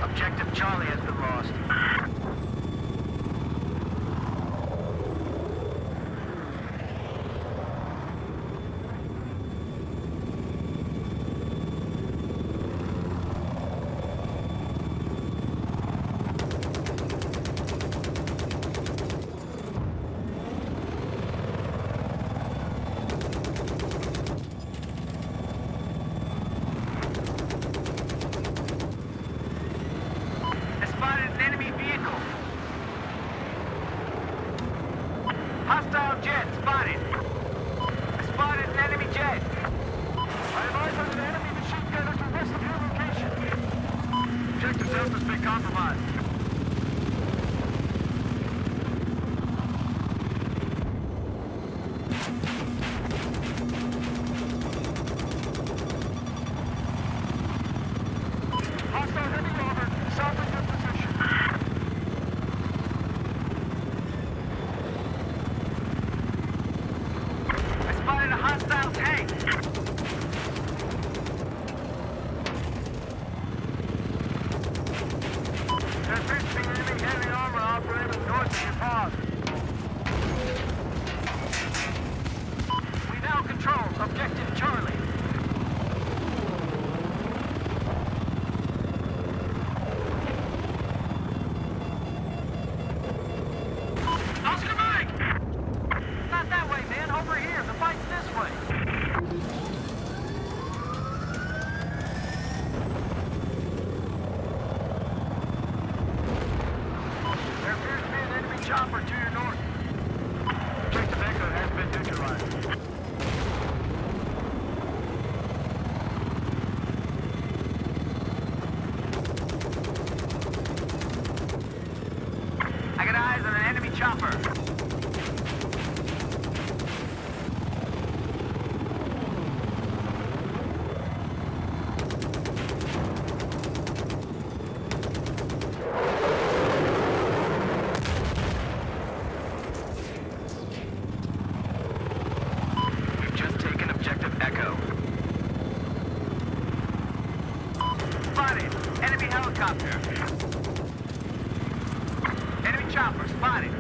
Objective Charlie has been lost. Hostile jet spotted. Spotted an enemy jet. I advise on an enemy machine gunner to west of your location. Objective Delta's been compromised. Hostile heavy armor south of your position. Spotted a hostile tank. There appears to be enemy heavy armor operating north of your path. We now control Objective Charlie. Oscar Mike! Not that way, man. Over here. The fight's this way. There appears to be an enemy chopper to your north. Objective Echo has been neutralized. I got eyes on an enemy chopper. We've just taken Objective Echo. Spotted! Enemy helicopter! Enemy chopper spotted!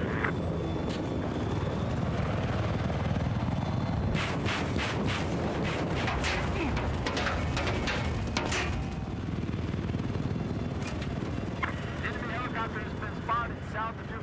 Enemy helicopter has been spotted south of your